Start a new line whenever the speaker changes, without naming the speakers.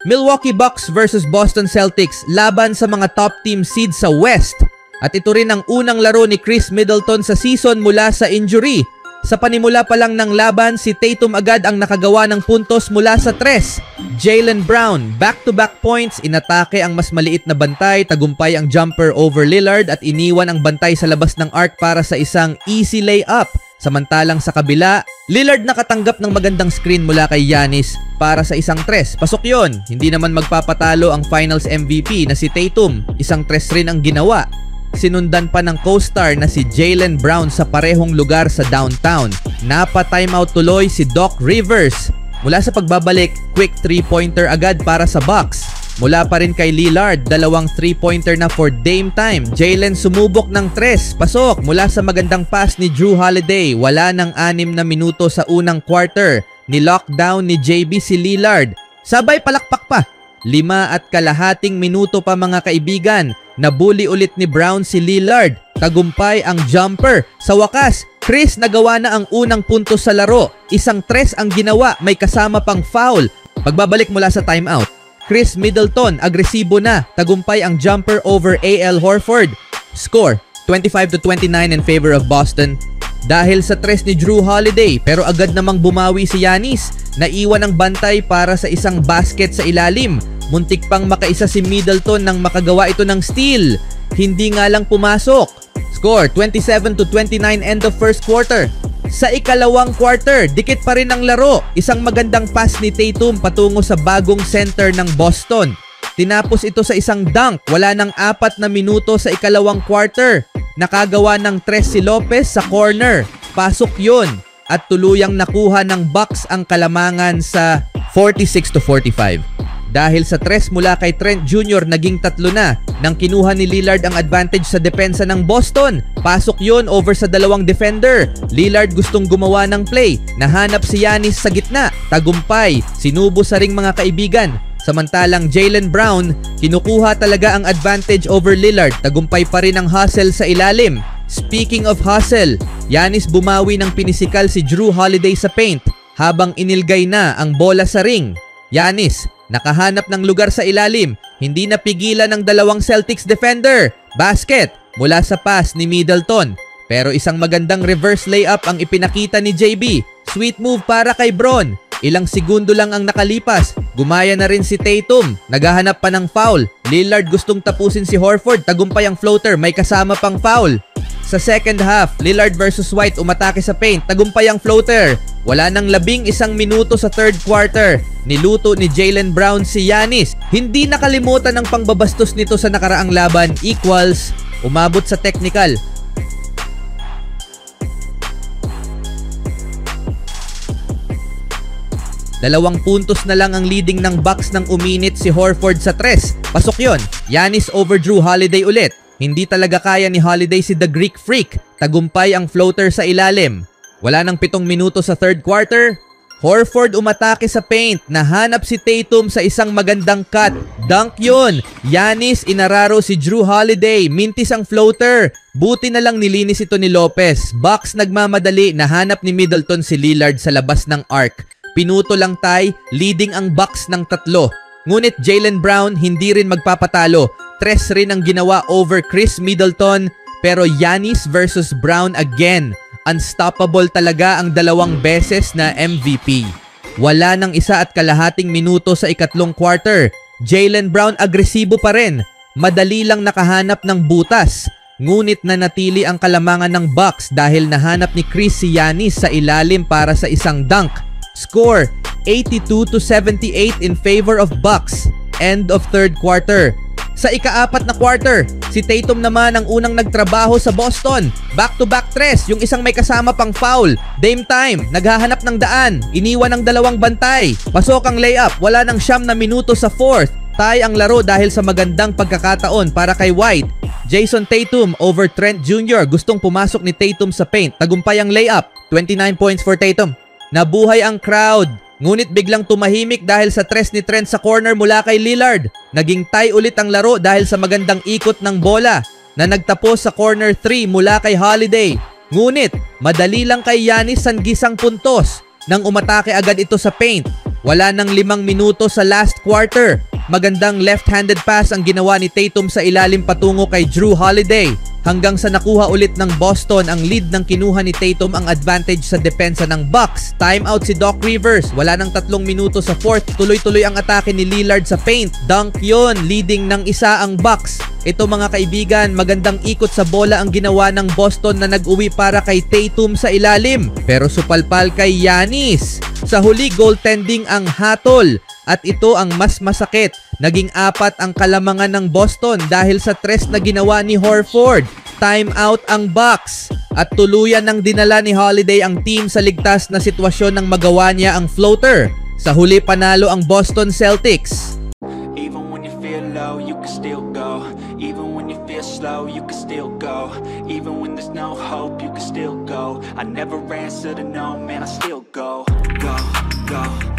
Milwaukee Bucks versus Boston Celtics laban sa mga top team seed sa West. At ito rin ang unang laro ni Chris Middleton sa season mula sa injury. Sa panimula pa lang ng laban, si Tatum agad ang nakagawa ng puntos mula sa 3. Jaylen Brown, back-to-back points, inatake ang mas maliit na bantay, tagumpay ang jumper over Lillard at iniwan ang bantay sa labas ng arc para sa isang easy layup. Samantalang sa kabila, Lillard nakatanggap ng magandang screen mula kay Giannis para sa isang 3. Pasok yon. Hindi naman magpapatalo ang finals MVP na si Tatum. Isang 3 rin ang ginawa. Sinundan pa ng co-star na si Jaylen Brown sa parehong lugar sa downtown. Napa-timeout tuloy si Doc Rivers. Mula sa pagbabalik, quick 3-pointer agad para sa Bucks. Mula pa rin kay Lillard, dalawang 3-pointer na for Dame time. Jaylen sumubok ng 3. Pasok mula sa magandang pass ni Jrue Holiday. Wala ng 6 na minuto sa unang quarter. Ni-lockdown ni JB si Lillard. Sabay palakpak pa. 5.5 minuto pa mga kaibigan. Nabuli ulit ni Brown si Lillard. Tagumpay ang jumper. Sa wakas, Chris nagawa na ang unang punto sa laro. Isang 3 ang ginawa, may kasama pang foul. Pagbabalik mula sa timeout, Chris Middleton agresibo na. Tagumpay ang jumper over Al Horford. Score, 25-29 in favor of Boston. Dahil sa 3 ni Jrue Holiday, pero agad namang bumawi si Giannis. Naiwan ang bantay para sa isang basket sa ilalim. Muntik pang makaisa si Middleton nang makagawa ito ng steal. Hindi nga lang pumasok. Score, 27-29 end of first quarter. Sa ikalawang quarter, dikit pa rin ang laro. Isang magandang pass ni Tatum patungo sa bagong center ng Boston. Tinapos ito sa isang dunk. Wala ng 4 na minuto sa ikalawang quarter. Nakagawa ng 3 si Lopez sa corner. Pasok yun. At tuluyang nakuha ng Bucks ang kalamangan sa 46-45. Dahil sa 3 mula kay Trent Jr. naging 3 na nang kinuha ni Lillard ang advantage sa depensa ng Boston. Pasok yon over sa dalawang defender. Lillard gustong gumawa ng play. Nahanap si Giannis sa gitna. Tagumpay. Sinubo sa ring mga kaibigan. Samantalang Jaylen Brown, kinukuha talaga ang advantage over Lillard. Tagumpay pa rin ang hustle sa ilalim. Speaking of hustle, Giannis bumawi ng pinisikal si Jrue Holiday sa paint habang inilgay na ang bola sa ring. Giannis, nakahanap ng lugar sa ilalim, hindi napigilan ng dalawang Celtics defender. Basket mula sa pass ni Middleton. Pero isang magandang reverse layup ang ipinakita ni JB. Sweet move para kay Bron. Ilang segundo lang ang nakalipas. Gumaya na rin si Tatum. Naghahanap pa ng foul. Lillard gustong tapusin si Horford. Tagumpay ang floater. May kasama pang foul. Sa second half, Lillard versus White umatake sa paint. Tagumpay ang floater. Wala nang 11 minuto sa third quarter. Niluto ni Jaylen Brown si Giannis. Hindi nakalimutan ng pangbabastos nito sa nakaraang laban equals umabot sa technical. Dalawang puntos na lang ang leading ng Bucks nang uminit si Horford sa 3. Pasok yon. Giannis over Jrue Holiday ulit. Hindi talaga kaya ni Holiday si The Greek Freak. Tagumpay ang floater sa ilalim. Wala nang 7 minuto sa third quarter. Horford umatake sa paint. Nahanap si Tatum sa isang magandang cut. Dunk yun. Giannis inararo si Jrue Holiday. Mintis ang floater. Buti na lang nilinis ito ni Lopez. Bucks nagmamadali. Nahanap ni Middleton si Lillard sa labas ng arc. Pinuto lang tay, leading ang Bucks ng 3. Ngunit Jaylen Brown hindi rin magpapatalo. 3 rin ang ginawa over Chris Middleton. Pero Giannis versus Brown again. Unstoppable talaga ang dalawang beses na MVP. Wala nang 1.5 minuto sa ikatlong quarter. Jaylen Brown agresibo pa rin. Madali lang nakahanap ng butas. Ngunit nanatili ang kalamangan ng Bucks dahil nahanap ni Chris si Giannis sa ilalim para sa isang dunk. Score, 82-78 in favor of Bucks. End of third quarter. Sa ika-4 na quarter, si Tatum naman ang unang nagtrabaho sa Boston. Back-to-back 3, yung isang may kasama pang foul. Dame time, naghahanap ng daan. Iniwan ng dalawang bantay. Pasok ang layup, wala nang 9 na minuto sa fourth. Tie ang laro dahil sa magandang pagkakataon para kay White. Jason Tatum over Trent Jr. Gustong pumasok ni Tatum sa paint. Tagumpay ang layup. 29 points for Tatum. Nabuhay ang crowd. Ngunit biglang tumahimik dahil sa 3 ni Trent sa corner mula kay Lillard. Naging tie ulit ang laro dahil sa magandang ikot ng bola na nagtapos sa corner 3 mula kay Holiday. Ngunit madali lang kay Giannis sanggisang puntos nang umatake agad ito sa paint. Wala nang 5 minuto sa last quarter. Magandang left-handed pass ang ginawa ni Tatum sa ilalim patungo kay Jrue Holiday. Hanggang sa nakuha ulit ng Boston ang lead ng kinuha ni Tatum ang advantage sa depensa ng Bucks. Timeout si Doc Rivers. Wala nang 3 minuto sa fourth. Tuloy-tuloy ang atake ni Lillard sa paint. Dunk yun. Leading ng isa ang Bucks. Ito mga kaibigan, magandang ikot sa bola ang ginawa ng Boston na nag-uwi para kay Tatum sa ilalim. Pero supalpal kay Giannis. Sa huli, goaltending ang hatol. At ito ang mas masakit. Naging 4 ang kalamangan ng Boston dahil sa tres na ginawa ni Horford. Time out ang Bucks. At tuluyan ng dinala ni Holiday ang team sa ligtas na sitwasyon nang magawa niya ang floater. Sa huli, panalo ang Boston Celtics.
Even when you feel low, you can still go. Even when you feel slow, you can still go. Even when there's no hope, you can still go. I never answer to no, man, I still go. Go, go.